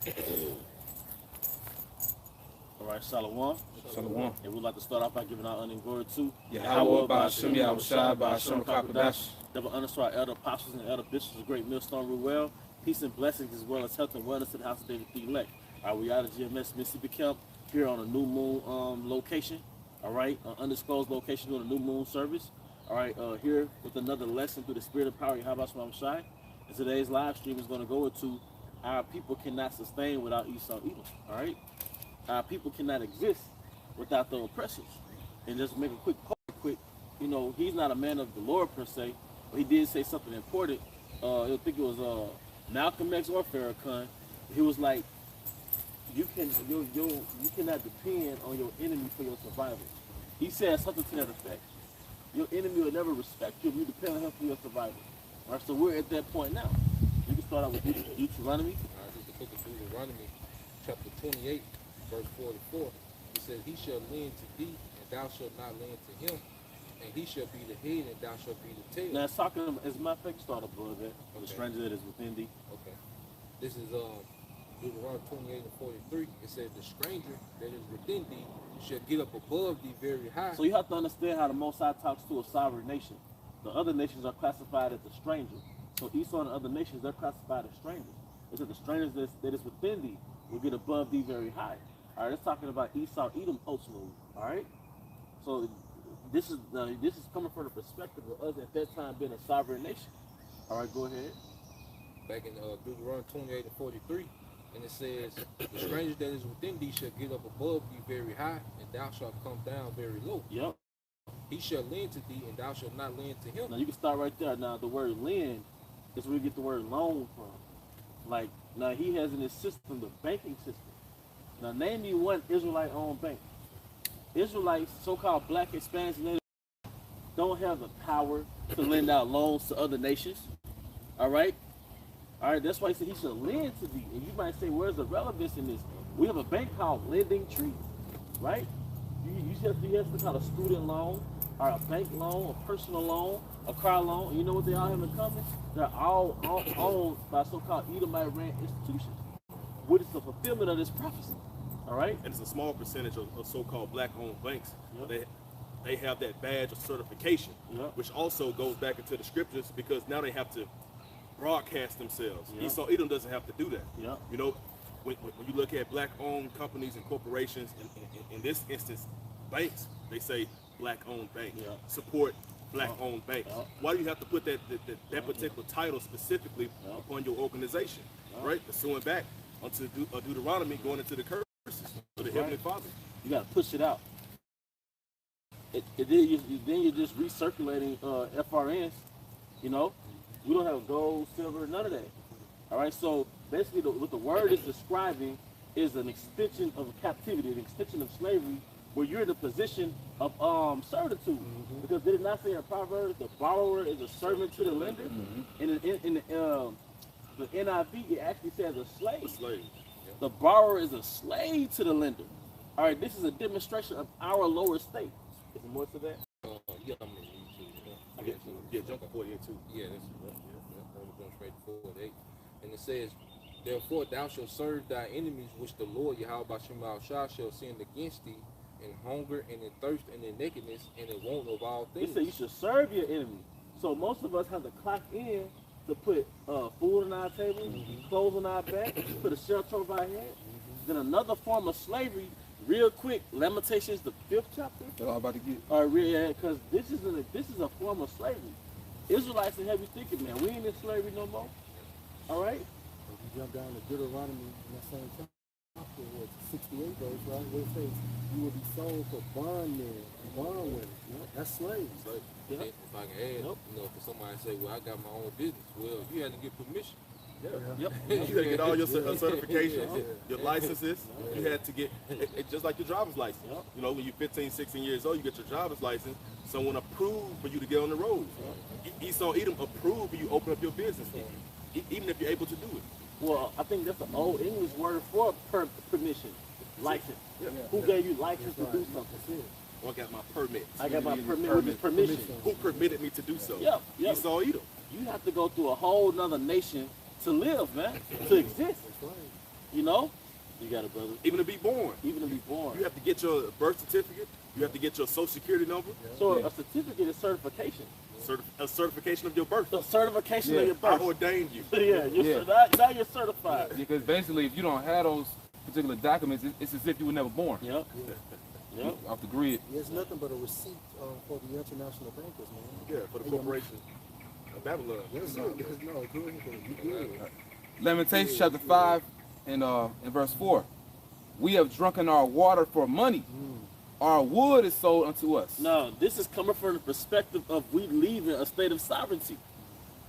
All right, Shalom. Shalom. And we'd like to start off by giving our honor and glory to Yahweh, Ba'ashem, Yahushua, Ba'ashem, Kakadash. Double honors to our elder apostles and elder bishops of Great Millstone Ruel. Peace and blessings as well as health and wellness to the house of David the elect. All right, we out of GMS Mississippi Camp here on a new moon location. All right, undisclosed location doing a new moon service. All right, here with another lesson through the spirit of power. How about Shai? And today's live stream is going to go into our people cannot sustain without Esau Edom. All right, our people cannot exist without the oppressors. And just make a quick, you know, he's not a man of the Lord per se, but he did say something important. I think it was Malcolm X or Farrakhan. He was like, you cannot depend on your enemy for your survival. He said something to that effect. Your enemy will never respect you if you depend on him for your survival. All right, so we're at that point now. You can start out with Deuteronomy. This is the book of Deuteronomy, chapter 28, verse 44. It says, he shall lend to thee, and thou shalt not lend to him. And he shall be the head, and thou shalt be the tail. Now, it's talking, as a matter of fact, start up a little bit. The stranger that is within thee. Okay. This is Deuteronomy 28 and 43. It says, the stranger that is within thee shall get up above thee very high. So you have to understand how the Most High talks to a sovereign nation. The other nations are classified as the stranger. So Esau and the other nations, they're classified as strangers. It said the strangers that is within thee will get above thee very high. All right, it's talking about Esau, Edom ultimately. All right, so this is coming from the perspective of us at that time being a sovereign nation. All right, go ahead. Back in Deuteronomy 28 and 43, and it says, the stranger that is within thee shall get up above thee very high, and thou shalt come down very low. Yep. He shall lend to thee, and thou shalt not lend to him. Now you can start right there. Now the word lend is where we get the word loan from. Like, now he has in his system the banking system. Now name me one Israelite-owned bank. Israelites, so-called black, Hispanics, and don't have the power to lend out loans to other nations. All right? All right, that's why he said he should lend to thee. And you might say, where's the relevance in this? We have a bank called Lending Tree, right? You have to call a student loan, or a bank loan, a personal loan, a car loan. And you know what they all have in common? They're all owned by so-called Edomite-ran institutions, which is the fulfillment of this prophecy. All right? And it's a small percentage of so-called black-owned banks. Yep. They have that badge of certification, yep, which also goes back into the scriptures because now they have to broadcast themselves. Yep. Esau Edom doesn't have to do that. Yep. You know, when you look at black-owned companies and corporations, in this instance, banks, they say black-owned bank, yep, support black-owned banks. Yep. Why do you have to put that particular title specifically, yep, upon your organization, yep, right? Pursuing back onto Deuteronomy, going into the curses for the Heavenly Father. You got to push it out. Then you're just recirculating FRNs. You know, we don't have gold, silver, none of that. All right, so basically what the word is describing is an extension of captivity, an extension of slavery, where you're in a position of servitude. Mm-hmm. Because did it not say in Proverbs, the borrower is a servant to the lender? Mm-hmm. And in the NIV, it actually says a slave. Yeah. The borrower is a slave to the lender. All right, this is a demonstration of our lower state. Is there more to that? Yeah, I'm going to read yeah, jump to 48 too. Yeah, that's going straight to 48. And it says, therefore thou shalt serve thy enemies, which the Lord Yahweh Ba'ashem Yahushua shall send against thee, in hunger and in thirst and in nakedness and in want of all things. It said you should serve your enemy. So most of us have to clock in to put food on our table, mm-hmm, clothes on our back, put a shelter over our head. Mm-hmm. Then another form of slavery, real quick, Lamentations, the 5th chapter. That's all about to get. All right, yeah, because this is a form of slavery. Israelites have you thinking, man, we ain't in slavery no more. All right? If you jump down to Deuteronomy in that same chapter, 68 goes, right? Where it says, you will be sold for bondmen and bondwomen. Yep. That's slaves. Yep. If I can add, yep, you know, for somebody to say, well, I got my own business. Well, you had to get permission. Yeah. Yep. You had to get all your certifications, your licenses. You had to get, just like your driver's license. Yep. You know, when you're 15, 16 years old, you get your driver's license. Someone approved for you to get on the road. Yep. Esau Edom approved for you to open up your business, even if you're able to do it. Well, I think that's an old English word for permission, license. Yeah. Who gave you license to do something? Well, I got my permit. I got my permit with permission. Who permitted me to do so? Yep. Esau Edom. You have to go through a whole nother nation to live, man, to exist. You know? You got it, brother. Even to be born. Even to be born. You have to get your birth certificate. You have to get your social security number. So a certificate is certification. A certification of your birth. A certification of Yeah. your I birth. ordained you. Yeah, now you're certified. Because basically, if you don't have those particular documents, it's as if you were never born. Yep. Yep. Off the grid. It's nothing but a receipt for the international bankers, man. Yeah, for the corporation of Babylon. Yes, sir. No, go ahead. You good. Lamentations chapter 5 and verse 4. We have drunken our water for money. Our wood is sold unto us. No, this is coming from the perspective of we leaving a state of sovereignty.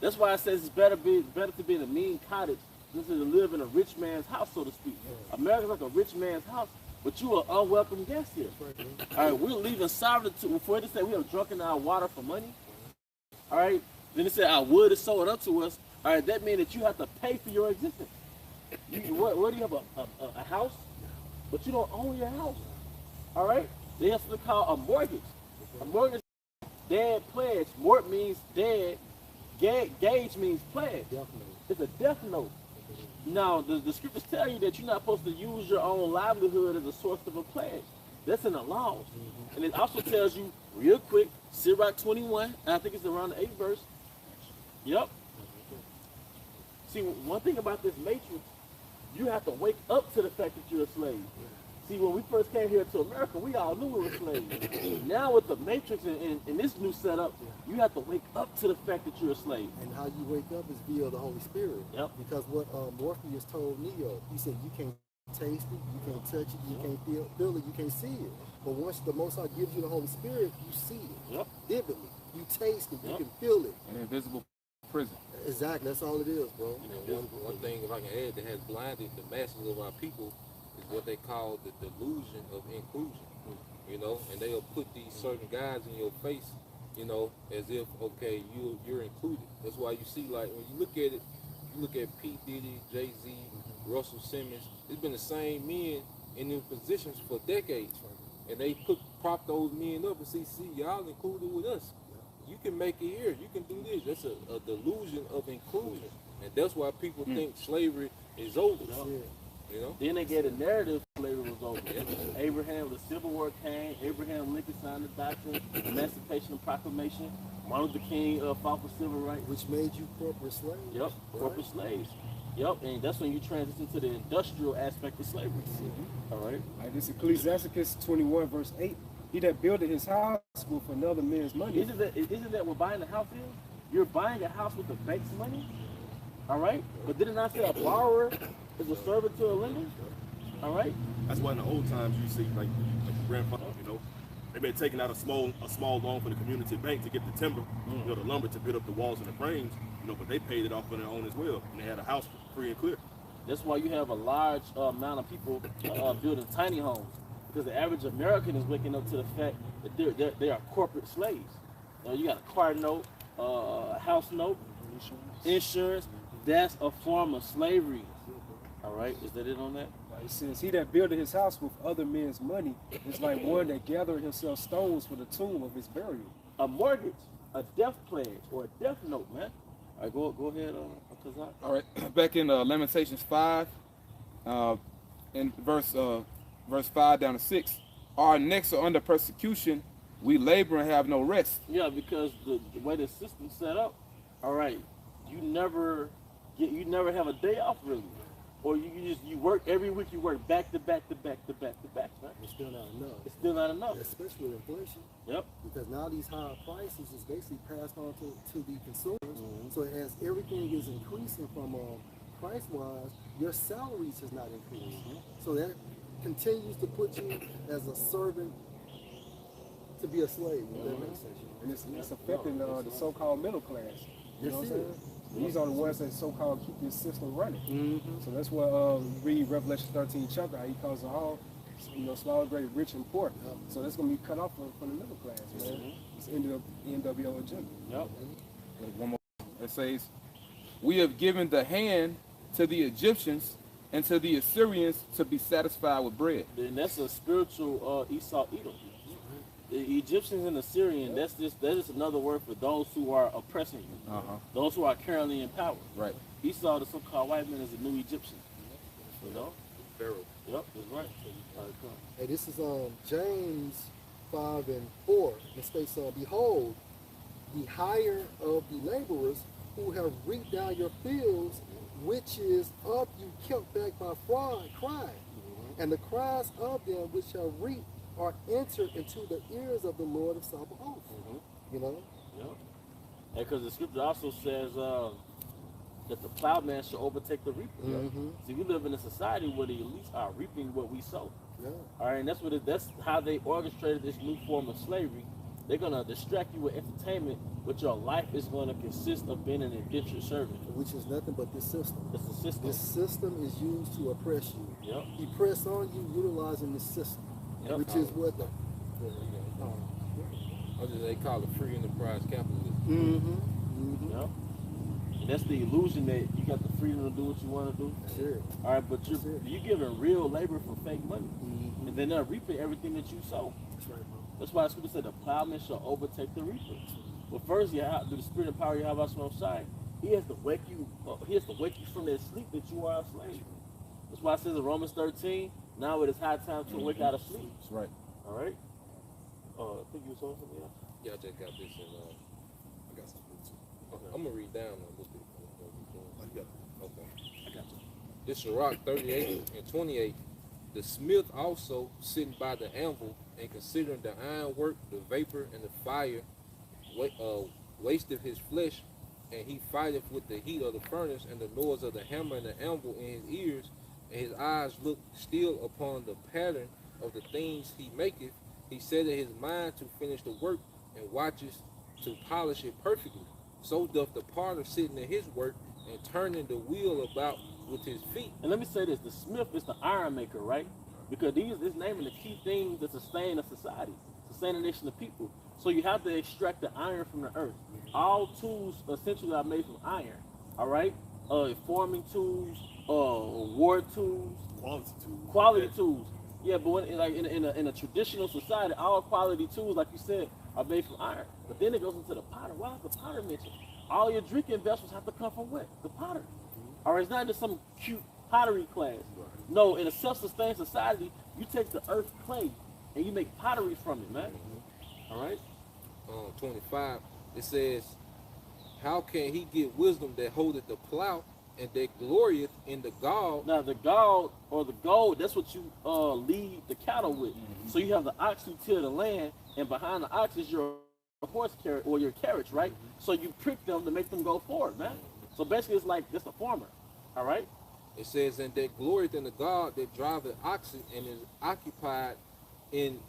That's why it says it's better to be in a mean cottage than to live in a rich man's house, so to speak. America's like a rich man's house, but you are unwelcome guest here. All right, we're leaving sovereignty. Before they say we have drunken our water for money, all right, then it said our wood is sold unto us. All right, that means that you have to pay for your existence. Where do you have a house, but you don't own your house? All right, they have something called a mortgage. A mortgage, dead pledge. Mort means dead. Gage means pledge. It's a death note. Now, the scriptures tell you that you're not supposed to use your own livelihood as a source of a pledge. That's in the laws. And it also tells you, real quick, Sirach 21, and I think it's around the 8th verse. Yep. See, one thing about this matrix, you have to wake up to the fact that you're a slave. See, when we first came here to America, we all knew we were slaves. Now with the matrix and this new setup, you have to wake up to the fact that you're a slave. And how you wake up is via the Holy Spirit. Yep. Because what Morpheus told Neo, he said you can't taste it, you can't touch it, you can't feel it, you can't see it. But once the Most High gives you the Holy Spirit, you see it. Yep. Vividly. You taste it, you can feel it. An invisible prison. Exactly, that's all it is, bro. One thing, if I can add, that has blinded the masses of our people is what they call the delusion of inclusion. You know, and they'll put these certain guys in your face, you know, as if, okay, you're included. That's why you see, like, when you look at it, you look at P. Diddy, Jay-Z, Russell Simmons, it's been the same men in them positions for decades. And they prop those men up and see, y'all included with us. You can make it here. You can do this. That's a delusion of inclusion. And that's why people think slavery is over. You know? Then they get a narrative slavery was over. Abraham, the Civil War came, Abraham Lincoln signed the Doctrine, Emancipation Proclamation, Martin Luther King fought for civil rights. Which made you corporate slaves. Yep, right? corporate slaves. Yep, and that's when you transition to the industrial aspect of slavery. All right? This is Ecclesiasticus 21 verse 8. He that builded his house with another man's money. Isn't that what buying a house is? You're buying a house with the bank's money, all right? But didn't I say a borrower is a servant to a lender? All right? That's why in the old times you see like grandfather, you know, they been taking out a small loan from the community bank to get the timber, you know, the lumber to build up the walls and the frames, you know, but they paid it off on their own as well, and they had a house free and clear. That's why you have a large amount of people building tiny homes, because the average American is waking up to the fact that they are corporate slaves. You got a car note, a house note, insurance. That's a form of slavery. All right, is that it on that? It says, he that builded his house with other men's money is like one that gathered himself stones for the tomb of his burial. A mortgage, a death pledge, or a death note, man. All right, go ahead, Kazak. All right, back in Lamentations 5, in verse 5 down to 6. Our necks are under persecution. We labor and have no rest. Yeah, because the way the system's set up, all right, you never have a day off really. Or you work every week, you work back to back to back to back to back, right? It's still not enough. It's still not enough. Especially with inflation. Yep. Because now these higher prices is basically passed on to the consumers. So as everything is increasing from price-wise, your salaries is not increasing. So that continues to put you as a servant to be a slave. If that makes sense. And it's affecting the so-called middle class. You know what I'm saying? These are the ones that so-called keep this system running. So that's what read Revelation 13 chapter, how he calls it all, small, great, rich, and poor. So that's going to be cut off from the middle class, man. It's NWO agenda. Yep. One more. It says, we have given the hand to the Egyptians and to the Assyrians to be satisfied with bread. And that's a spiritual Esau Edom. The Egyptians and Assyrian, that is another word for those who are oppressing you. Those who are currently in power. Right. Esau, the so-called white man, is a new Egyptian. You know? Pharaoh. Yep, that's right. All right, come on. Hey, this is James 5:4. It states, behold, the hire of the laborers who have reaped down your fields, which is of you kept back by fraud, crying. And the cries of them which shall reap are entered into the ears of the Lord of Sabaoth. You know? Yep. And because the scripture also says that the plowman shall overtake the reaper. See, we live in a society where the elites are reaping what we sow. Yeah. All right, and that's how they orchestrated this new form of slavery. They're gonna distract you with entertainment, but your life is gonna consist of being an indentured servant. Which is nothing but this system. That's the system. This system is used to oppress you. Yep. He press on you utilizing this system, Yep. which is what the They call it free enterprise capitalism. Yep. And that's the illusion that you got the freedom to do what you want to do. That's it. All right, but you're giving real labor for fake money, and then they're reaping everything that you sow. That's right, bro. That's why the scripture said the plowman shall overtake the reaper. But first, you have through the spirit and power you have us on side. He has to wake you. He has to wake you from that sleep that you are a slave. That's why it says in Romans 13, now it is high time to wake out of sleep. That's right. All right. I think you were saying something else. Yeah, I just got this in. I got some food too. I'm gonna read down a little bit. Oh, you got it. Okay. I got you. This is Sirach 38 and 28. The smith also sitting by the anvil and considering the ironwork, the vapor, and the fire, wasteth his flesh, and he fighteth with the heat of the furnace, and the noise of the hammer and the anvil in his ears, and his eyes look still upon the pattern of the things he maketh. He set in his mind to finish the work, and watches to polish it perfectly. So doth the potter sitting in his work, and turning the wheel about with his feet. And let me say this: the smith is the iron maker, right? Because these is naming the key things that sustain a society, sustain a nation of people. So you have to extract the iron from the earth. All tools essentially are made from iron. All right, forming tools, war tools, quality tools. Yeah, but when, like in a traditional society, all quality tools, like you said, are made from iron. But then it goes into the potter. Why is the potter mentioned? All your drinking vessels have to come from what? The potter. All right, it's not just some cute pottery class. No, in a self-sustained society, you take the earth clay and you make pottery from it, man. All right. 25. It says, "How can he get wisdom that holdeth the plow and that glorieth in the gall?" Now the gall or the gold, that's what you lead the cattle with. So you have the ox who till the land, and behind the ox is your horse carriage or your carriage, right? So you prick them to make them go forward, man. So basically, it's like just a farmer. All right. It says, "And that glorieth in the God that driveth oxen and is occupied in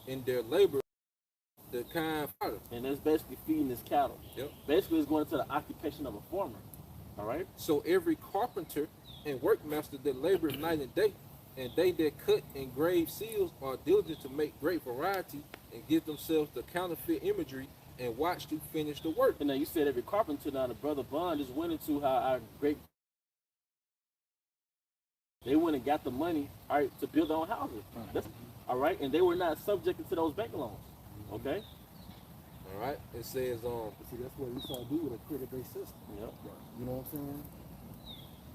their labor, the kind fodder." And that's basically feeding his cattle. Yep. Basically, it's going into the occupation of a farmer. All right. So every carpenter and workmaster that laboreth night and day, and they that cut and grave seals are diligent to make great variety and give themselves the counterfeit imagery and watch to finish the work. And now you said every carpenter. Now the brother Bond just went into how our great. They went and got the money, all right, to build their own houses. That's, all right, and they were not subjected to those bank loans. Okay. All right. It says, See, that's what we saw do with a credit-based system. Yep. You know what I'm saying?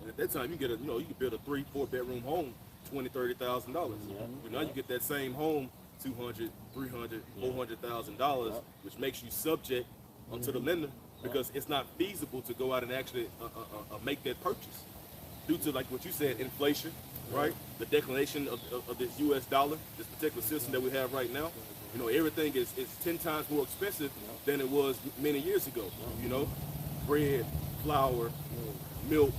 And at that time, you get you can build a 3-4 bedroom home, $20,000-$30,000. Yeah. But now you get that same home, $200,000, $300,000, $400,000, which makes you subject onto the lender because it's not feasible to go out and actually make that purchase due to, like what you said, inflation, right? The declination of this U.S. dollar, this particular system that we have right now. You know, everything is 10 times more expensive than it was many years ago. You know, bread, flour, milk.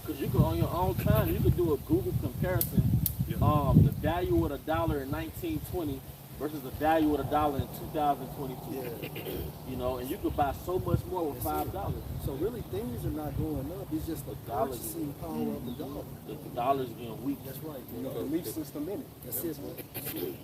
Because you could, on your own time, you could do a Google comparison. The value of the dollar in 1920 versus the value of the dollar in 2022. You know, and you could buy so much more with $5. So really, things are not going up. It's just the purchasing power of the dollar. The dollar's getting weak. That's right. You know, the belief system in it. That's it, man.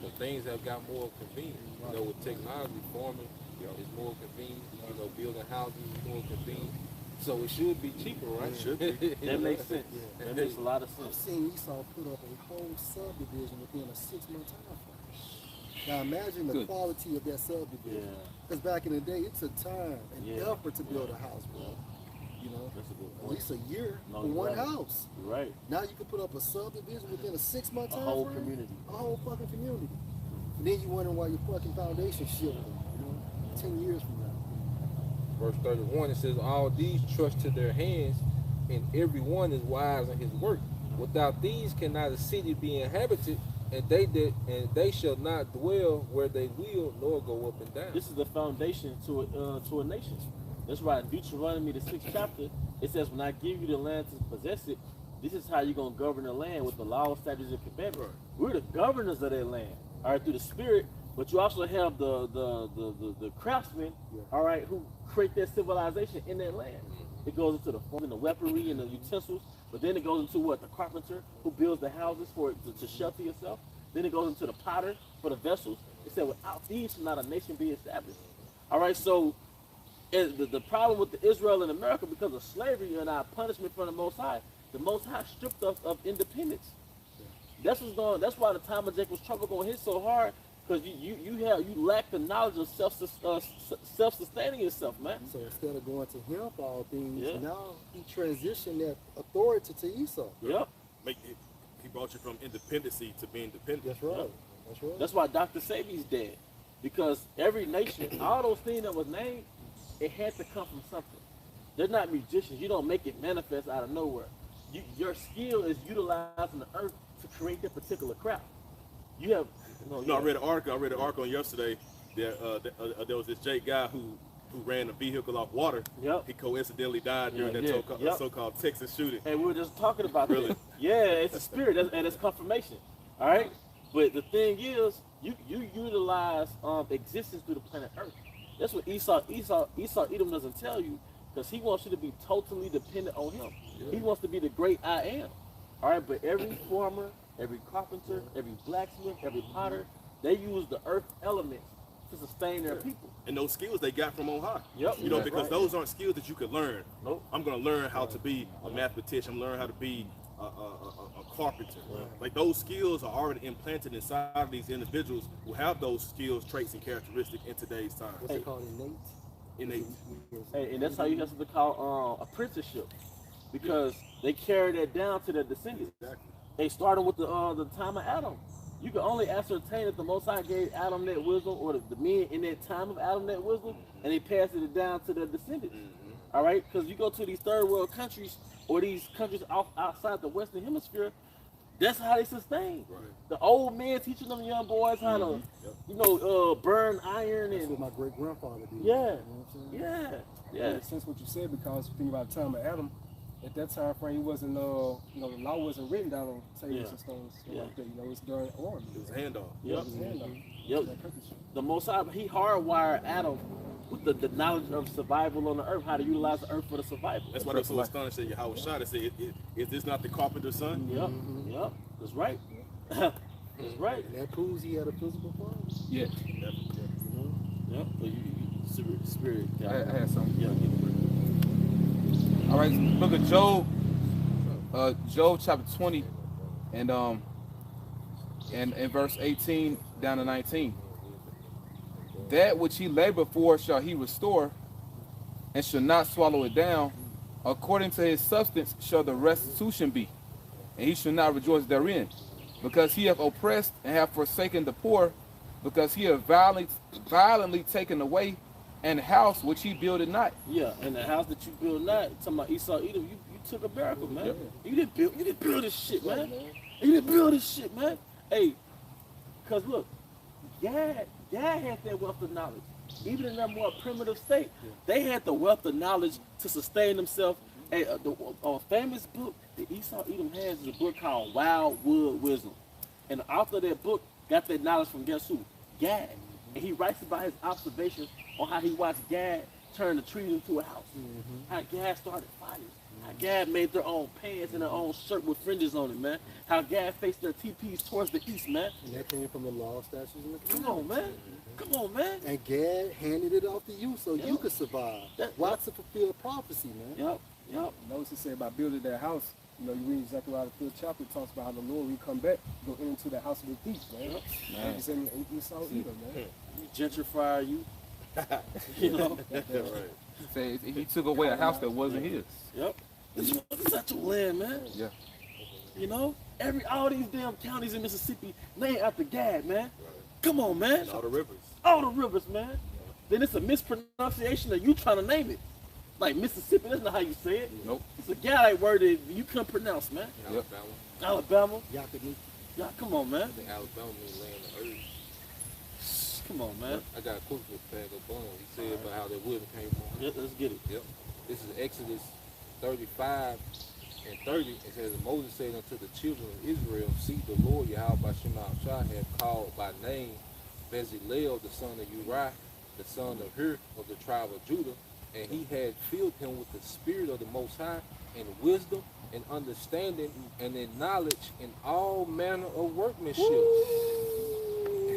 the things have got more convenient. You know, with technology, farming is more convenient. You know, building houses is more convenient. So it should be cheaper, right? It should be. That makes sense. That makes a lot of I've sense. seen Esau put up a whole subdivision within a 6-month time frame. Now imagine the quality of that subdivision. Because back in the day, it took time and effort to build a house, bro. You know, That's a good at point. least a year No, for you're one right. house. You're right. Now you can put up a subdivision within a 6-month A time whole frame. community. A whole fucking community. And then you wondering why your fucking foundation shifting, you know, 10 years from now. Verse 31, it says, all these trust to their hands, and every one is wise in his work. Without these cannot a city be inhabited, and they shall not dwell where they will, nor go up and down. This is the foundation to a nation. That's why in Deuteronomy, the 6th chapter, it says, when I give you the land to possess it, this is how you're going to govern the land with the law, statutes, and commandments. Right. We're the governors of that land, all right, through the Spirit, but you also have the craftsmen, all right, who create that civilization in that land. It goes into the form and the weaponry and the utensils, but then it goes into what? The carpenter who builds the houses for it to shelter yourself. Then it goes into the potter for the vessels. It said, without these shall not a nation be established. All right, so the problem with the Israel and America, because of slavery and our punishment from the Most High stripped us of independence. That's what's going. That's why the time of Jacob's trouble going to hit so hard, because you lack the knowledge of self-sustaining yourself, man. So instead of going to him for all things, Yeah. now he transitioned that authority to Esau. Yep. He brought you from independency to being dependent. That's right. Yep. That's right. That's why Dr. Sabi's dead, because every nation, all those things that was named, it had to come from something. They're not magicians. You don't make it manifest out of nowhere. Your skill is utilizing the earth to create that particular craft. You have. I read an article on yesterday. There was this Jake guy who ran a vehicle off water. Yep. He coincidentally died during that so-called Texas shooting. And we were just talking about Really? that. Yeah, it's a spirit, and it's confirmation. All right, but the thing is, you utilize existence through the planet Earth. That's what Esau Edom doesn't tell you, because he wants you to be totally dependent on him. He wants to be the great I am. All right, but every farmer, every carpenter, every blacksmith, every potter, they use the earth elements to sustain their people. And those skills they got from on high. Yep. You know, That's because right. those aren't skills that you could learn. Nope. I'm going to learn how to be a mathematician. I'm learning how to be a carpenter. Like those skills are already implanted inside of these individuals who have those skills, traits, and characteristics in today's time. What's it called? Innate? Hey, and that's how you have to call apprenticeship, because they carry that down to their descendants. Exactly. They started with the time of Adam. You can only ascertain if the Most High gave Adam that wisdom, or the men in that time of Adam that wisdom, and they passed it down to their descendants. All right, because you go to these third world countries or these countries outside the Western Hemisphere, that's how they sustain. Right. The old men teaching them young boys how to, burn iron That's and what my great grandfather did. Yeah. You know what I'm saying? yeah. Makes sense what you said, because think about the time of Adam. At that time frame, he wasn't, the law wasn't written down on tables and stones. Like that, it's during oral. It was a handoff. Yep. Yep. Yep. The Most High, he hardwired Adam with the knowledge of survival on the earth, how to utilize the earth for the survival. That's why they're so astonished that Yahweh shot and said, is this not the carpenter's son? Yep. Yep. That's right. That's right. And that proves he had a physical form. Yeah. You know? Yep. So spirit. I had something. Yeah. All right, look at Job, Job chapter 20, and in verse 18 down to 19. That which he labored for shall he restore, and shall not swallow it down. According to his substance shall the restitution be, and he shall not rejoice therein, because he hath oppressed and hath forsaken the poor, because he hath violently taken away an house which he builded not. Yeah, and the house that you build not, talking about Esau Edom, you took a miracle, man. Yep. You didn't build this shit, man. You didn't build this shit, man. Hey, cause look, Gad had that wealth of knowledge. Even in that more primitive state, they had the wealth of knowledge to sustain themselves. Hey, a famous book that Esau Edom has is a book called Wildwood Wisdom. And the author of that book got that knowledge from guess who? Gad. And he writes about his observations on how he watched Gad turn the trees into a house. How Gad started fires. How Gad made their own pants and their own shirt with fringes on it, man. How Gad faced their teepees towards the east, man. And that came from the law, statutes, and the Come on, man. Come on, man. And Gad handed it off to you so you could survive. Why to fulfill prophecy, man? Yep. Notice it said about building that house. You read Zechariah the 5th chapter, it talks about how the Lord will come back, go into the house of the thief, man. Man. He said Esau Edom, man. You gentrify you. You know? Right. Say he took away a house that wasn't his. Yep. This is not your land, man. Yeah. You know, all these damn counties in Mississippi named after Gad, man. Come on, man. All the rivers. All the rivers, man. Then it's a mispronunciation of you trying to name it. Like Mississippi, that's not how you say it. Nope. It's a Gadite word that you couldn't pronounce, man. Yep. Alabama. Yakini. Yeah, come on, man. I think Alabama means land of earth. Come on, man. I got a quote with Pat Obama. He said about how that wisdom came on. Yep, let's get it. Yep. This is Exodus 35 and 30. It says, Moses said unto the children of Israel, see, the Lord Yahweh Shah hath called by name Bezalel, the son of Uriah, the son of Hur, of the tribe of Judah, and he had filled him with the spirit of the Most High, and wisdom, and understanding, and in knowledge, in all manner of workmanship,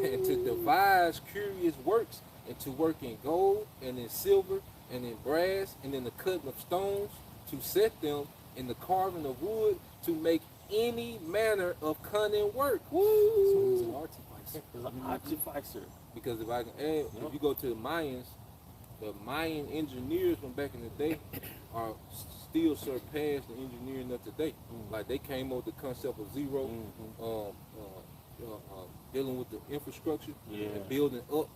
and to devise curious works, and to work in gold, and in silver, and in brass, and in the cutting of stones, to set them in the carving of wood, to make any manner of cunning work. So he's an artificer. It's an artificer. Because if I can add, if you go to the Mayans, the Mayan engineers from back in the day are still surpassed the engineering of today. Like they came up with the concept of zero, dealing with the infrastructure and building up.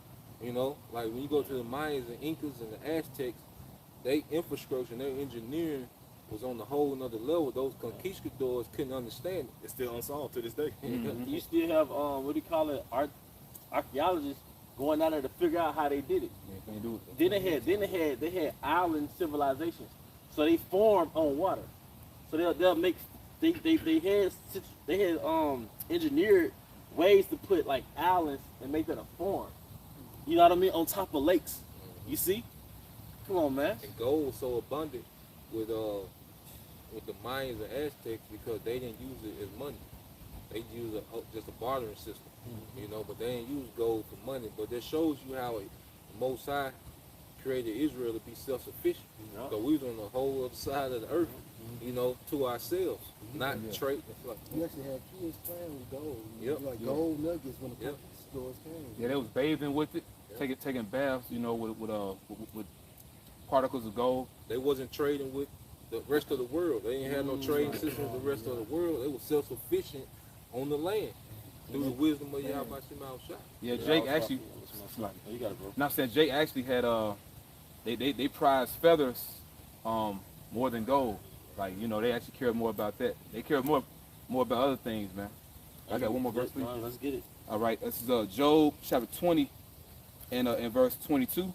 You know, like when you go to the Mayans and Incas and the Aztecs, their infrastructure and their engineering was on the whole another level. Those conquistadors couldn't understand it. It's still unsolved to this day. You still have what do you call it? Archaeologists going out there to figure out how they did it. Yeah, can't do it. Then they had island civilizations, so they formed on water. So they'll make they had engineered ways to put like islands and make that a form. You know what I mean? On top of lakes. You see? Come on, man. And gold was so abundant with the Mayans and Aztecs because they didn't use it as money. They used just a bartering system, you know, but they didn't use gold for money. But that shows you how the Most High created Israel to be self-sufficient. So we was on the whole other side of the earth, you know, to ourselves, not trade. You actually had kids playing with gold. Yep. Like gold nuggets when the conquistadors came. Yeah, they was bathing with it, taking baths, you know, with particles of gold. They wasn't trading with the rest of the world. They didn't have no trading system with the rest of the world. They were self-sufficient on the land through the wisdom of Yahweh Shah. Yeah, Jake actually. You got it, bro. Now I'm saying Jake actually had they prized feathers more than gold. Like, you know, they actually cared more about that. They cared more about other things, man. I got one more verse, please. Let's get it. All right, this is Job chapter 20 and in verse 22.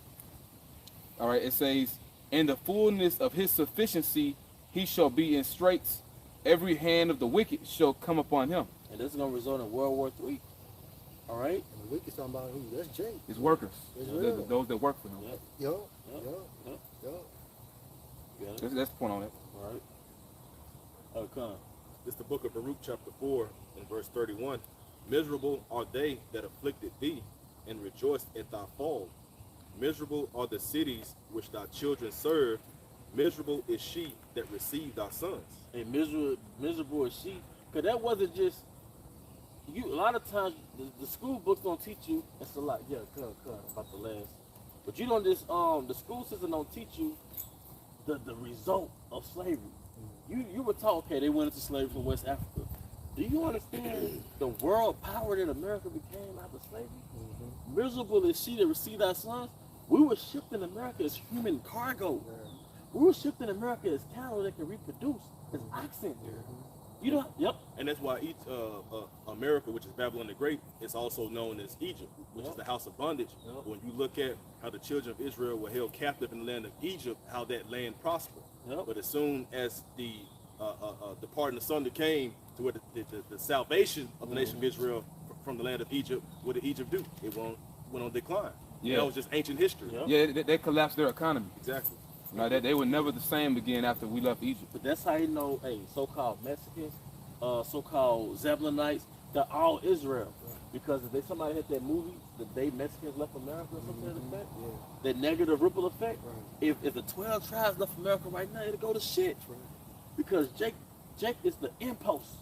All right, it says, in the fullness of his sufficiency he shall be in straits. Every hand of the wicked shall come upon him. And this is going to result in World War III. All right? And the wicked's talking about who? That's Jake. His workers, Israel. those that work for him. Yup. That's the point on it. All right. Oh, come. This is the book of Baruch chapter 4 and verse 31. Miserable are they that afflicted thee, and rejoiced at thy fall. Miserable are the cities which thy children serve. Miserable is she that received thy sons. And miserable is she. Because that wasn't just, a lot of times, the school books don't teach you, it's a lot, about the last. But you don't just, the school system don't teach you the result of slavery. You were taught, okay, they went into slavery from West Africa. Do you understand the world power that America became after slavery? Miserable is she that received our sons. We were shipped in America as human cargo. We were shipped in America as cattle that can reproduce, as oxen. You know, And that's why America, which is Babylon the Great, is also known as Egypt, which is the house of bondage. When you look at how the children of Israel were held captive in the land of Egypt, how that land prospered. But as soon as the parting asunder came to where the salvation of the nation of Israel from the land of Egypt, what did Egypt do? It went on decline. Yeah. That was just ancient history. Yeah, they collapsed their economy. Exactly. Right, they were never the same again after we left Egypt. But that's how you know, so-called Mexicans, so-called Zebulonites, they're all Israel. Because if somebody hit that movie, The Day Mexicans Left America or something to that effect, that negative ripple effect, if the 12 tribes left America right now, it'll go to shit. Because Jake is the impulse.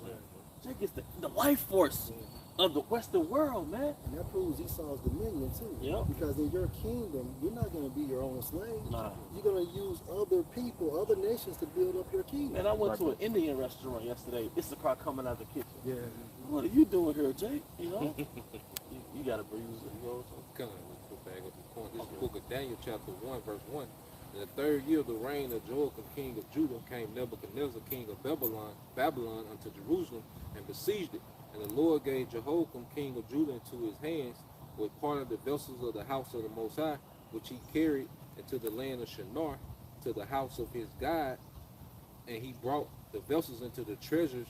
Jake is the life force of the Western world, man. And that proves Esau's dominion too. Yep. Because in your kingdom, you're not going to be your own slave. Nah. You're going to use other people, other nations to build up your kingdom. Man, I went to an Indian restaurant yesterday. It's the car coming out of the kitchen. Yeah. What are you doing here, Jake? You know, you got to bruise it. You know? Come on, let's go back up the point. This is the book of Daniel, chapter 1, verse 1. In the third year of the reign of Joachim, king of Judah, came Nebuchadnezzar, king of Babylon unto Jerusalem, and besieged it. And the Lord gave Jehoiakim, king of Judah, into his hands, with part of the vessels of the house of the Most High, which he carried into the land of Shinar, to the house of his God. And he brought the vessels into the treasure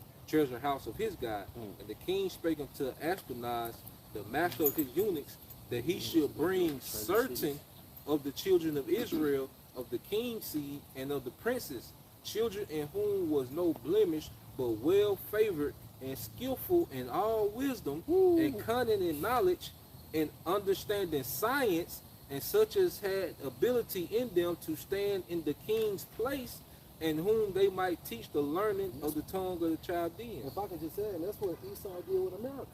house of his God. And the king spake unto Ashpenaz, the master of his eunuchs, that he should bring certain of the children of Israel, of the king's seed, and of the princes, children in whom was no blemish, but well favored and skillful in all wisdom, and cunning in knowledge, and understanding science, and such as had ability in them to stand in the king's place, and whom they might teach the learning of the tongue of the Chaldeans. If I could just say, and that's what Esau did with America.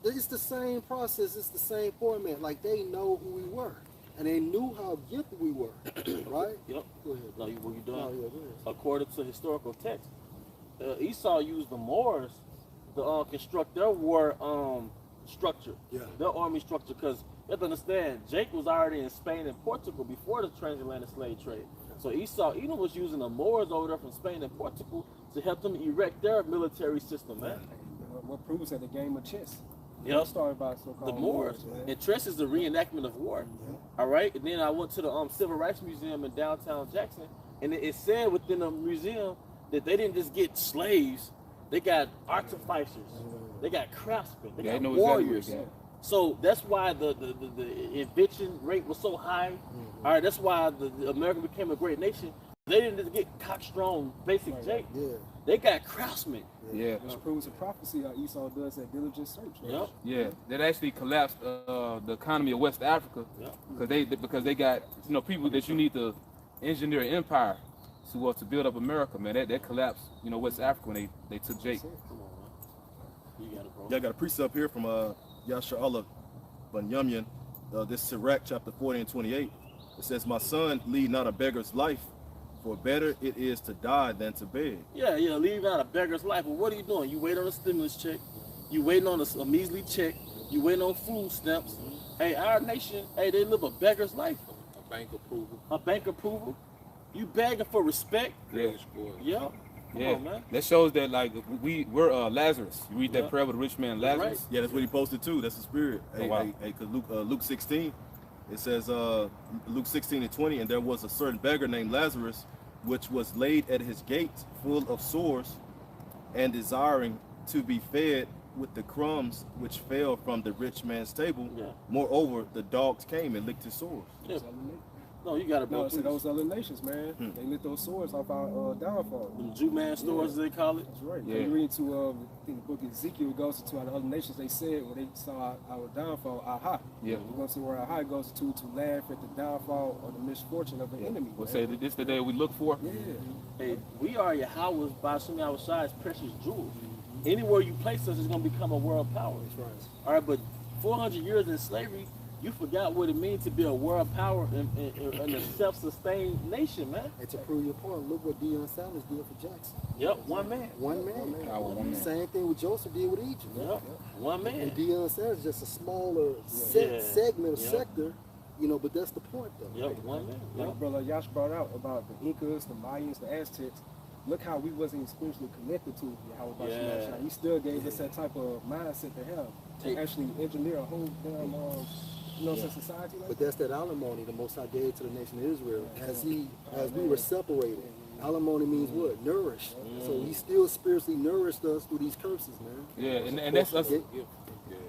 It's the same process, it's the same format. Like, they know who we were, and they knew how gifted we were, right? Yep. Go ahead. No, what you doing? No, yeah, go ahead. According to historical text, Esau used the Moors to construct their war structure, their army structure, because you have to understand, Jake was already in Spain and Portugal before the transatlantic slave trade. So Esau even was using the Moors over there from Spain and Portugal to help them erect their military system, man. What proves that the game of chess? Yep. Started by so-called The Moors. man. And chess is the reenactment of war. All right. And then I went to the Civil Rights Museum in downtown Jackson, and it said within the museum that they didn't just get slaves; they got artificers, they got craftsmen, they got warriors. Exactly. So that's why the invention rate was so high. All right. That's why the America became a great nation. They didn't just get cock-strong, basic Jake. Yeah. They got craftsmen. Yeah. Which proves a prophecy how Esau does that diligent search. Yep. Yeah, that actually collapsed the economy of West Africa because they got people that you need to engineer an empire to build up America, man. That collapsed West Africa when they took Jake. Come on, man. You got it, bro. Yeah, I got a precept here from Yasha Allah Banyamyan. This is Sirach chapter 40 and 28. It says, "My son, lead not a beggar's life, for better it is to die than to beg." Yeah, leave out a beggar's life. But what are you doing? You wait on a stimulus check. You waiting on a measly check. You waiting on food stamps. Hey, our nation, they live a beggar's life. A bank approval. A bank approval. You begging for respect. Credit score. Yeah. Come on, man. That shows that we're Lazarus. You read that prayer with the rich man Lazarus. Right. Yeah, that's what he posted too. That's the spirit. Wow. Because Luke 16, it says Luke 16 and 20, and there was a certain beggar named Lazarus, which was laid at his gate, full of sores, and desiring to be fed with the crumbs which fell from the rich man's table. Yeah. Moreover, the dogs came and licked his sores. Yeah. No, you got it, bro. No, it's those other nations, man. They lit those swords off our downfall. Them Jew man stores, as they call it. That's right. Yeah. You read to I think the book of Ezekiel, it goes to other nations. They said when they saw our downfall, aha. Yeah. We're going to see where aha goes to laugh at the downfall or the misfortune of the enemy. We'll man. say that this the day we look for. Yeah. Hey, we are Yahweh's by Shemi Awashai's precious jewels. Anywhere you place us is going to become a world power. That's right. All right, but 400 years in slavery, you forgot what it means to be a world power in a self-sustained nation, man. And to prove your point, look what Deion Sanders did for Jackson. Yep, one man. One man. Power, one man. Same thing with Joseph did with Egypt. Yep, one man. And Deion Sanders is just a smaller segment of sector, but that's the point though. Yep, one man. Like Yep. Brother Yash brought out about the Incas, the Mayans, the Aztecs. Look how we wasn't spiritually connected to Yahweh. Yeah. He still gave us that type of mindset to have to actually engineer a whole damn society like But that's that alimony the Most High gave to the nation of Israel. As we were separated. Alimony means what? Nourished. So he still spiritually nourished us through these curses, man. Yeah, and that's us.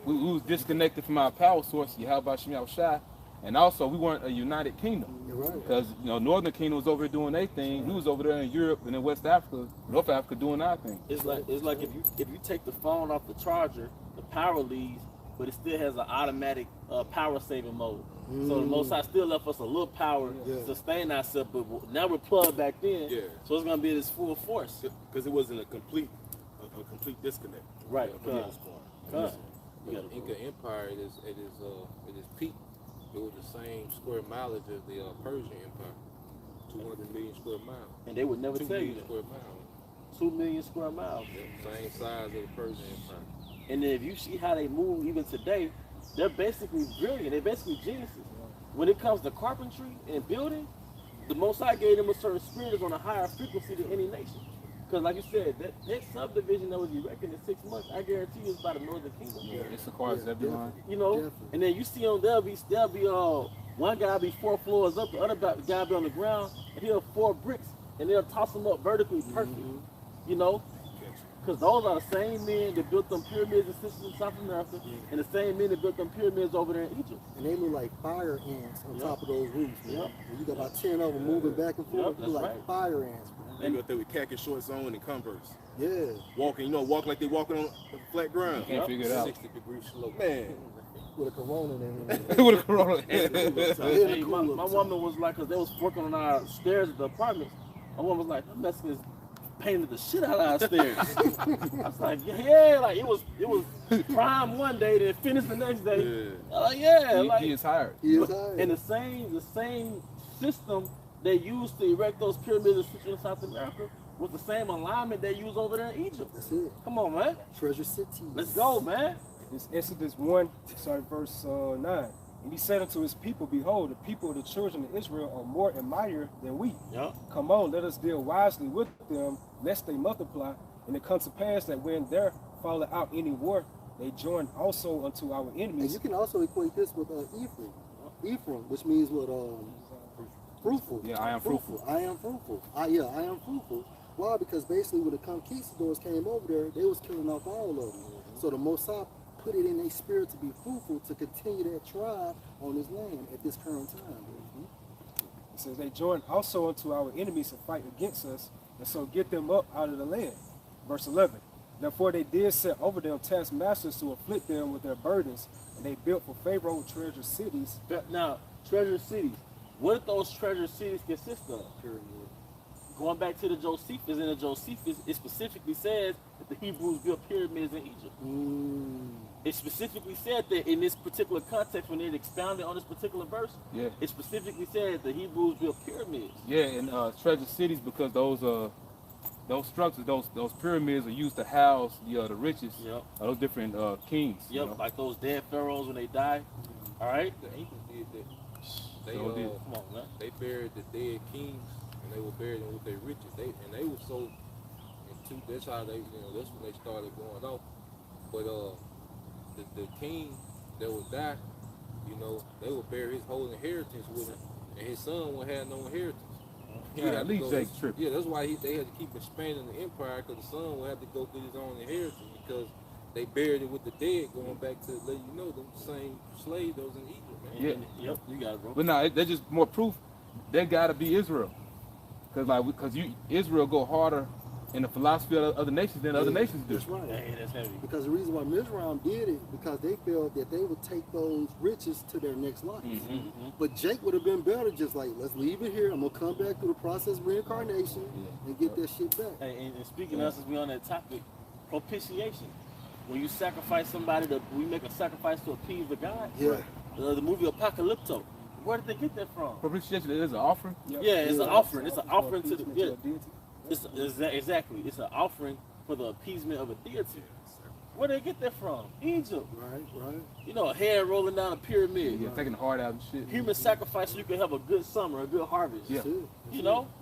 We was disconnected from our power source, Yahweh Shemi Awashai, and also we weren't a united kingdom. You're right. Because Northern Kingdom was over here doing their thing. We was over there in Europe and in West Africa, North Africa doing our thing. It's like if you take the phone off the charger, the power leaves, but it still has an automatic power saving mode. So the Most High still left us a little power to sustain ourselves, but now we're plugged back in. Yeah. So it's gonna be this full force. Because it wasn't a complete disconnect. Right. Yeah. You The gotta Inca Empire at its peak, it was the same square mileage as the Persian Empire, 200 million square miles. and they would never 2 tell you million that. square miles. 2 million square miles. Yeah, same size as the Persian Empire. And then if you see how they move even today, they're basically brilliant. They're basically geniuses. When it comes to carpentry and building, the Most High gave them a certain spirit is on a higher frequency than any nation. Because like you said, that subdivision that was erected in 6 months, I guarantee you it's by the Northern Kingdom. Yeah, it's across everyone. You know, Definitely. and then you see them, they'll be one guy be 4 floors up, the other guy be on the ground, and he'll 4 bricks, and they'll toss them up vertically perfect. You know, because those are the same men that built them pyramids in Central and South America, and the same men that built them pyramids over there in Egypt. And they look like fire ants on top of those roofs, man. Yep. And you got about 10 of them moving back and forth. Yep, You look that's like fire ants, man. They go there with khaki shorts on and Converse. Yeah. Walking, walk like they walking on flat ground. Can't figure it out. 60-degree slope. Man, With a corona and everything. With a corona. Hey, my woman was like, because they was working on our stairs at the apartments, my woman was like, them Mexicans painted the shit out of our stairs. I was like, yeah, like it was prime one day, then finished the next day. He is hired. He is high. And the same system they used to erect those pyramids in Central and South America was the same alignment they used over there in Egypt. That's it. Come on, man. Treasure City. Let's go, man. It's Exodus 1, verse 9. And he said unto his people, behold, the people of the children of Israel are more and mightier than we. Yep. Come on, let us deal wisely with them, lest they multiply. And it comes to pass that when there falleth out any war, they join also unto our And enemies. you can also equate this with Ephraim. Ephraim, which means what? Fruitful. Yeah, I am fruitful. I am fruitful. I am fruitful. Why? Because basically when the conquistadors came over there, they was killing off all of them. So the Mosai put it in their spirit to be fruitful, to continue that tribe on this land at this current time. It says they join also unto our enemies and fight against us, and so get them up out of the land. Verse 11. Therefore they did set over them taskmasters to afflict them with their burdens, and they built for Pharaoh treasure cities. Now, treasure cities. What did those treasure cities consist of? Going back to the Josephus, in the Josephus, it specifically says that the Hebrews built pyramids in Egypt. It specifically said that in this particular context, when it expounded on this particular verse, it specifically said the Hebrews built pyramids. Yeah, and treasure cities, because those structures, those pyramids are used to house the riches of those different kings. Yep, You know? like those dead pharaohs when they die. All right. The Incas did that. They So did. Come on, man. they buried the dead kings, and they were buried with their riches. They were so into, that's how they, that's when they started going off. But the king that would die, they would bury his whole inheritance with him, and his son would have no inheritance. He had at to least go- Jake tripped. Yeah, that's why they had to keep expanding the empire, because the son would have to go through his own inheritance, because they buried it with the dead, going back to let you know the same slave that was in Egypt, man. Yeah. Yep, you got it, bro. But no, they're just more proof. They gotta be Israel, because Israel go harder in the philosophy of other nations than other nations do. That's right. Hey, that's heavy. Because the reason why Mizraim did it, because they felt that they would take those riches to their next life. But Jake would have been better, just like, let's leave it here. I'm going to come back through the process of reincarnation and get that shit back. Hey, and speaking of, since we on that topic, propitiation. When you sacrifice somebody, we make a sacrifice to appease the gods. Yeah. The movie Apocalypto. Where did they get that from? Propitiation is an offering. Yeah, it's an offering. It's an offering to the deity. exactly. It's an offering for the appeasement of a deity. Where did they get that from? Egypt. Right. A head rolling down a pyramid. Yeah, taking the heart out and shit. Human sacrifice so you can have a good summer, a good harvest. Yeah. That's it.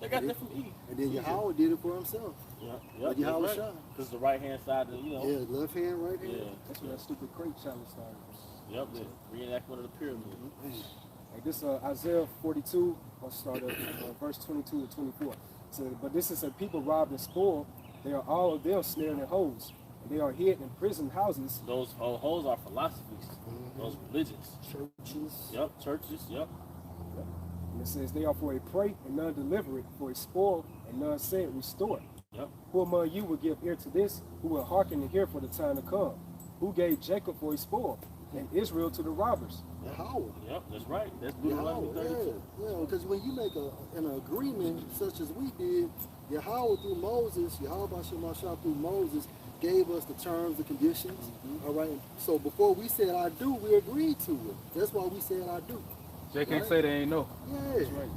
They got that from Eve. And then Yahweh did it for himself. Like Yahweh shot. Because the right hand side, Yeah, left hand, right hand. Yeah. That's where that stupid crate challenge started. Yep, the reenactment of the pyramid. Like this Isaiah 42, I'll start at verse 22 to 24. So, but this is a people robbed and spoiled. They are all of them snared in holes. And they are hid in prison houses. Those holes are philosophies. Those religions. Churches. Yep, churches. Yep. And it says they are for a prey and none deliver it, for a spoil and none say it restore. Yep. Who among you will give ear to this? Who will hearken and hear for the time to come? Who gave Jacob for a spoil and Israel to the robbers? Yahweh. Yep, that's right. That's Deuteronomy 32. Yeah, because when you make an agreement such as we did, Yahweh through Moses, Yahweh Shemashah through Moses, gave us the terms, the conditions. All right. So before we said I do, we agreed to it. That's why we said I do. They can't Right? say they ain't know. Yeah. That's right.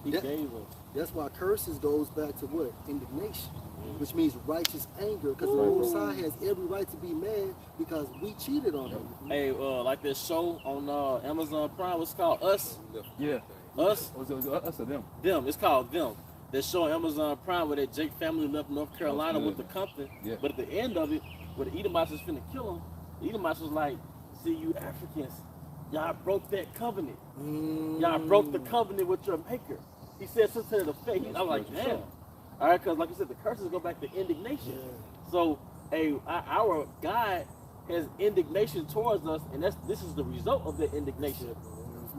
He That- gave us. That's why curses goes back to what? Indignation, which means righteous anger. Because the Most High has every right to be mad because we cheated on him. Hey, like this show on Amazon Prime, what's called Us? Yeah. Us? Was it us or them? Them. It's called Them. That show on Amazon Prime where that Jake family left North Carolina good. with the company. Yeah. But at the end of it, where the Edomites was finna kill him, the Edomites was like, see, you Africans, y'all broke that covenant. Y'all broke the covenant with your maker. He said something to the face. I was like, damn. All right, because like you said, the curses go back to indignation. So, our God has indignation towards us, and this is the result of the indignation.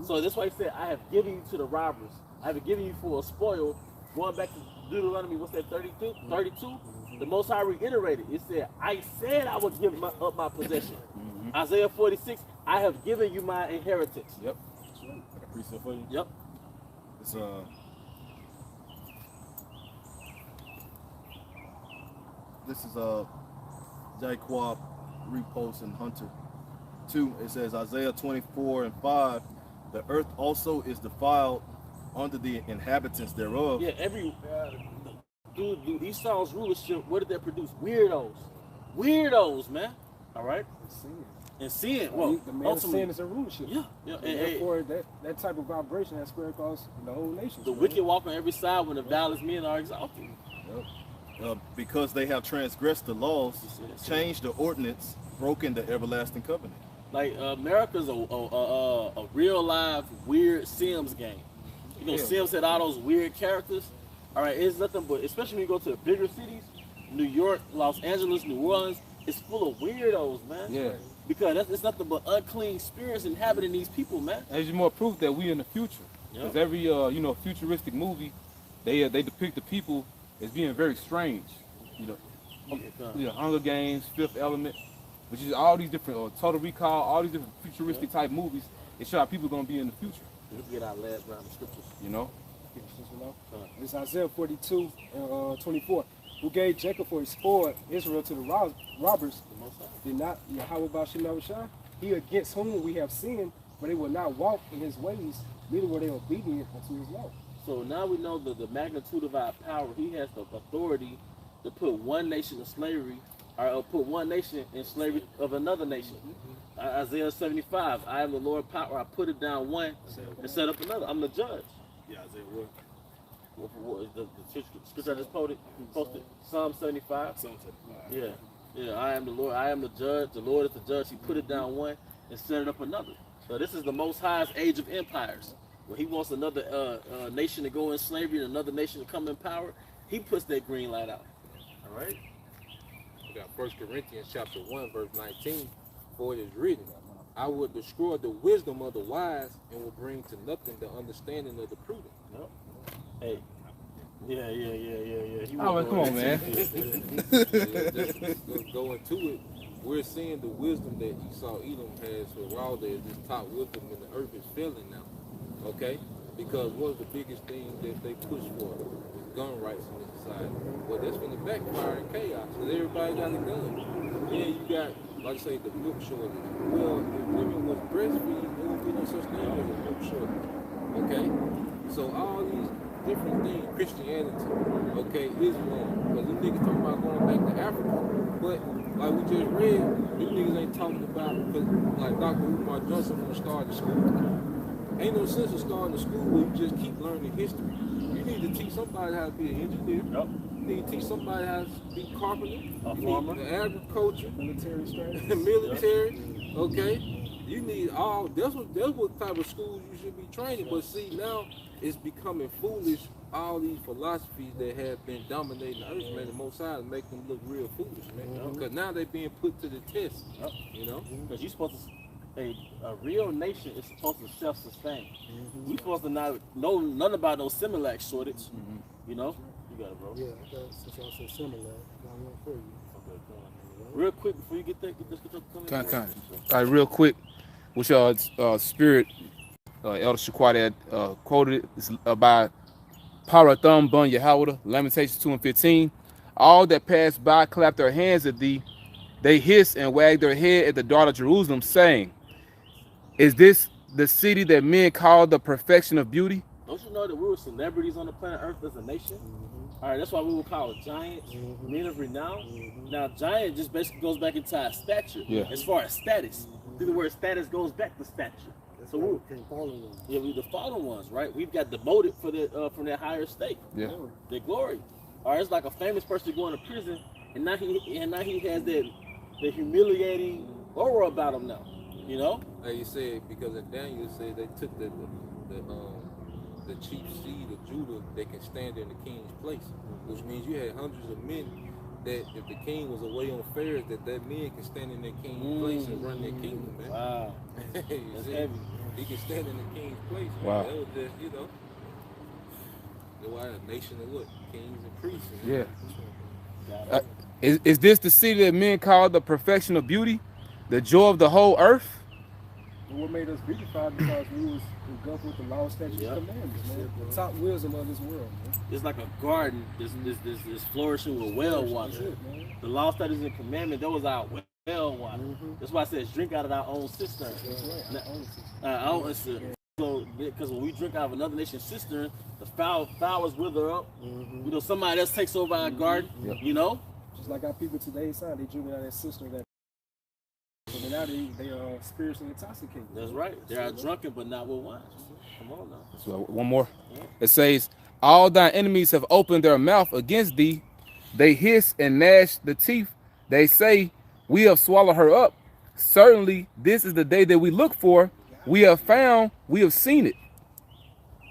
So that's why he said, I have given you to the robbers. I have given you for a spoil. Going back to Deuteronomy, what's that, 32? 32? The Most High reiterated. It said, I said I would give up my possession. Isaiah 46, I have given you my inheritance. Yep. Got a precept for you. Yep. It's this is Jaquab Repost and Hunter 2. It says Isaiah 24:5. The earth also is defiled under the inhabitants thereof. Yeah, dude, Esau's rulership, what did that produce? Weirdos, man. All right? And sin. Well, The man of sin ultimately, is a rulership. yeah. And And therefore, that type of vibration has spread across the whole nation. the wicked walk on every side when the valid men are exalted. Because they have transgressed the laws, changed the ordinance, broken the everlasting covenant. Like America's a real live weird Sims game. You know, Sims had all those weird characters. All right, it's nothing but, especially when you go to the bigger cities, New York, Los Angeles, New Orleans, it's full of weirdos, man. Yeah. Because it's nothing but unclean spirits inhabiting these people, man. There's more proof that we in the future. Because every futuristic movie, they depict the people as being very strange. Hunger Games, Fifth Element, which is all these different Total Recall, all these different futuristic type movies. It show how people gonna be in the future. Let's get our last round of scriptures. It's Isaiah 42 and 24. Who gave Jacob for his spoil, Israel to the robbers? Did not Yahweh Bashim Yahushua? He against whom we have sinned, but they will not walk in his ways, neither were they obedient unto his law. So now we know the magnitude of our power. He has the authority to put one nation in slavery, or put one nation in slavery of another nation. Isaiah 75, I am the Lord power. I put it down one and set up another. I'm the judge. Yeah, Isaiah what? The scripture I just posted, Psalm 75. Psalm 75. Yeah, I am the Lord. I am the judge. The Lord is the judge. He put it down one and set it up another. So this is the Most High's age of empires. When he wants another nation to go in slavery and another nation to come in power, he puts that green light out. All right. We got 1 Corinthians chapter 1, verse 19. For it is written, I will destroy the wisdom of the wise and will bring to nothing the understanding of the prudent. Yep. Hey. Yeah. Oh, come on, man. Let's go into it. We're seeing the wisdom that Esau Edom has for Wilder is this top wisdom, and the earth is failing now. Okay? Because one of the biggest things that they push for is gun rights in this society. Well, that's going to backfire in chaos because everybody got a gun. Yeah, you got, like I say, the milk shortage. Well, if women was breastfeeding, there would be no such thing as a milk shortage. Okay? So all these different things, Christianity, okay, Islam, because them niggas talking about going back to Africa. But like we just read, them niggas ain't talking about, because like Dr. Umar Johnson want to start the school. Ain't no sense of starting a school where you just keep learning history. You need to teach somebody how to be an engineer. Yep. You need to teach somebody how to be carpenter. A farmer. Agriculture. Military strategy. Military. Okay. You need all. That's what type of schools you should be training. But see, now it's becoming foolish. All these philosophies that have been dominating the earth, man, the Most High make them look real foolish, man. Because now they're being put to the test. Yep. You know. Because you're supposed to. A real nation is supposed to self-sustain. We're supposed to not know none about no Similac shortage. You know? You got it, bro. Yeah, since y'all said similar, got one for you. Real quick before you get this Kind. All right, real quick. Which spirit Elder Shaquat had quoted it. It's by Parathum Bun Yahweh, Lamentations 2:15. All that pass by clap their hands at thee. They hiss and wag their head at the daughter of Jerusalem, saying, is this the city that men call the perfection of beauty? Don't you know that we were celebrities on the planet Earth as a nation? All right, that's why we were called giants, men of renown. Now, giant just basically goes back into our stature. As far as status, the word status goes back to stature. So we're the fallen ones, right? We've got demoted for the from that higher state. The glory. Or it's like a famous person going to prison, and now he has that humiliating aura about him now. You know? Like you said, because in Daniel said they took the chief seed of Judah that can stand in the king's place, which means you had hundreds of men that if the king was away on affairs, that men can stand in their king's place and run their kingdom, man. Wow. That's heavy. He can stand in the king's place, man. Wow. That was just, you know, that's why a nation of what? Kings and priests. Is this the city that men call the perfection of beauty, the joy of the whole earth? And what made us beautified because we was engulfed with the law, statutes, and commandments, man. The top wisdom of this world, man. It's like a garden this flourishing with well water. The law, statutes, and commandment, that was our well water. That's why it says drink out of our own cistern. Our own cistern. So, because when we drink out of another nation's cistern, the flowers wither up. You know, somebody else takes over our garden. You know, just like our people today, son, they drink out of that cistern that. So now they are spiritually intoxicated. That's right. They are drunken, but not with wine. Come on now. So one more. It says, all thy enemies have opened their mouth against thee. They hiss and gnash the teeth. They say, we have swallowed her up. Certainly, this is the day that we look for. We have found, we have seen it.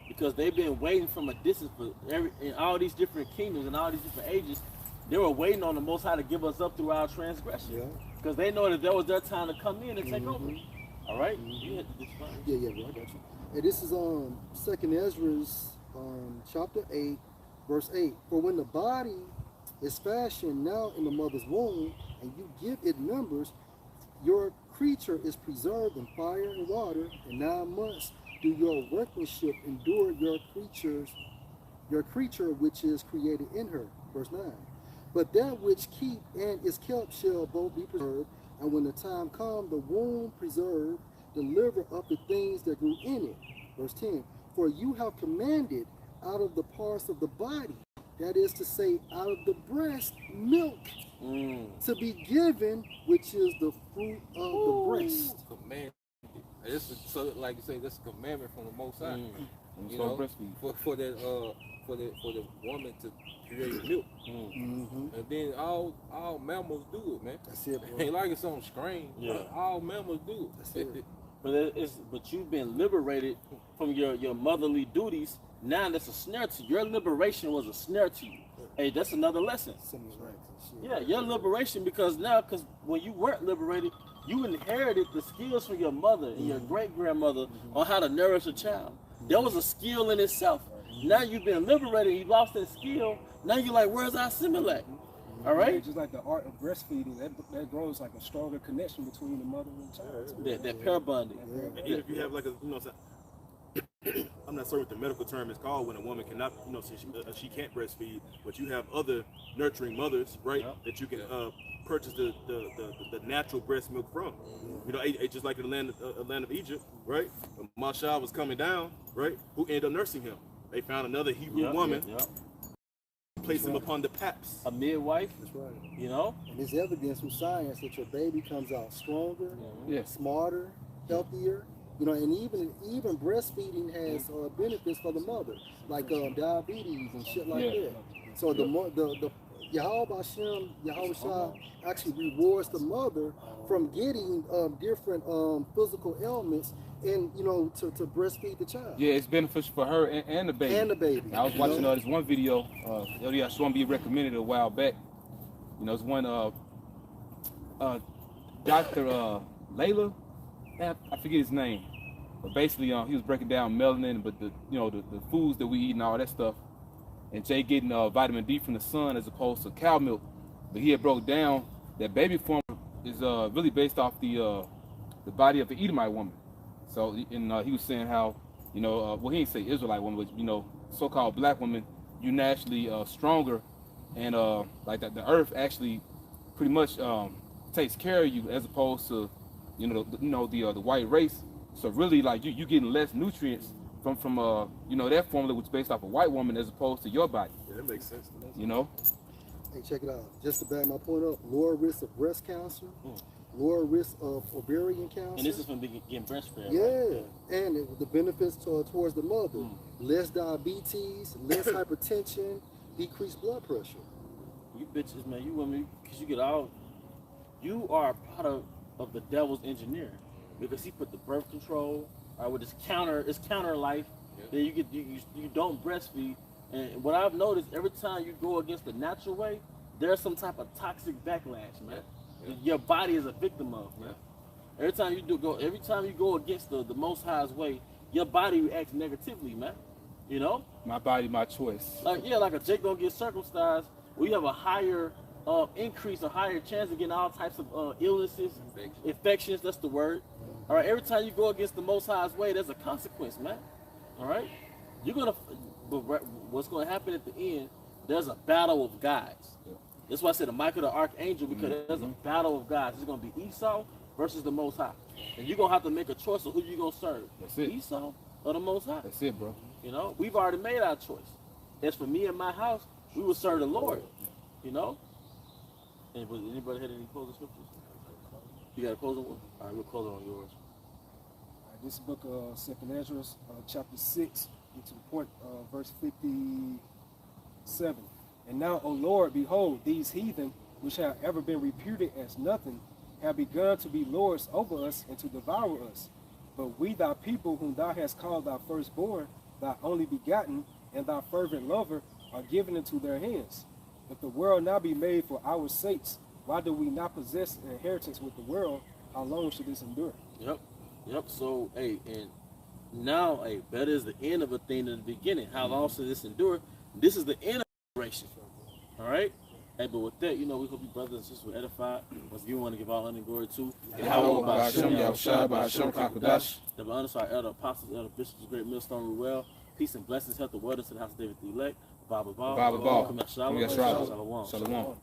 Because they've been waiting from a distance for in all these different kingdoms and all these different ages. They were waiting on the Most High to give us up through our transgression. Because they know that there was their time to come in and take over. All right? Yeah, bro, I got you. And this is 2nd Ezra, chapter 8, verse 8. For when the body is fashioned now in the mother's womb, and you give it members, your creature is preserved in fire and water, and 9 months do your workmanship endure your creature which is created in her. Verse 9. But that which keep and is kept shall both be preserved, and when the time come, the womb preserved, deliver up the things that grew in it. Verse 10. For you have commanded out of the parts of the body, that is to say, out of the breast, milk to be given, which is the fruit of the breast. Commanded. So, like you say, that's a commandment from the Most High. You know, for the woman to create milk. And then all mammals do it, man. That's it, bro. Ain't like it's on screen. All mammals do it. That's it. But you've been liberated from your motherly duties. Now that's a snare to you. Your liberation was a snare to you. Hey, that's another lesson. Yeah, your liberation, because when you weren't liberated, you inherited the skills from your mother and your great-grandmother on how to nourish a child. There was a skill in itself. Now you've been liberated, you lost that skill. Now you're like, where's our Similac? All right? Yeah, just like the art of breastfeeding, that grows like a stronger connection between the mother and the child. That pair bonding. And even if you have like a, I'm not sure what the medical term is called when a woman cannot, she can't breastfeed, but you have other nurturing mothers, right? That you can purchase the natural breast milk from. Just like in the land of Egypt, right? When Mashal was coming down, right? Who ended up nursing him? They found another Hebrew woman, placed him upon the paps. A midwife. That's right. You know? And there's evidence from science that your baby comes out stronger, smarter, healthier. And even breastfeeding has benefits for the mother, like diabetes and shit like that. So the Yahweh Shah actually rewards the mother from getting different physical ailments and to breastfeed the child. Yeah, it's beneficial for her and the baby. And the baby. I was watching this one video, Shwambi recommended a while back. It's one Dr. Layla, I forget his name, but basically he was breaking down melanin, but the foods that we eat and all that stuff, and Jay getting vitamin D from the sun as opposed to cow milk. But he had broke down that baby formula is really based off the body of the Edomite woman. So he was saying how he didn't say Israelite woman, but so-called black women, you naturally stronger and like that the earth actually pretty much takes care of you as opposed to the white race. So really, like you getting less nutrients from that formula was based off a white woman as opposed to your body. Yeah, that makes sense. Hey, check it out. Just to back my point up, lower risk of breast cancer, lower risk of ovarian cancer. And this is from getting breastfed. Yeah, right? and the benefits towards the mother. Less diabetes, less hypertension, decreased blood pressure. You bitches, man, you women, because you are a product of the devil's engineering, because he put the birth control, with it's counter life. Then you don't breastfeed, and what I've noticed, every time you go against the natural way, there's some type of toxic backlash, man. Your body is a victim of, man. Every time you go against the Most High's way, your body reacts negatively, man. You know? My body, my choice. Like a Jake don't get circumcised, we have a higher increase, a higher chance of getting all types of illnesses, infections. That's the word. All right. Every time you go against the Most High's way, there's a consequence, man. All right. But what's gonna happen at the end? There's a battle of gods. That's why I said the Michael the Archangel, because there's a battle of gods. It's gonna be Esau versus the Most High, and you're gonna have to make a choice of who you're gonna serve. That's it. Esau or the Most High. That's it, bro. You know, we've already made our choice. As for me and my house, we will serve the Lord. You know. Anybody had any closing scriptures? You got a closing one? All right, we'll close it on yours. This book of 2nd Ezra, chapter 6, to the point, verse 57. And now, O Lord, behold, these heathen, which have ever been reputed as nothing, have begun to be lords over us and to devour us. But we, thy people, whom thou hast called thy firstborn, thy only begotten, and thy fervent lover, are given into their hands. If the world now be made for our sakes, why do we not possess an inheritance with the world? How long should this endure? Yep. So, and now, better is the end of a thing than the beginning. How long should this endure? This is the end of generation. All right. Hey, but with that, we hope you brothers and sisters were edified. Once again, we want to give all honor and glory to The honors our elder apostles, elder bishops, great millstone Ruel. Peace and blessings, health and wellness to the house of David the elect. Baba. Shalom. Shalom.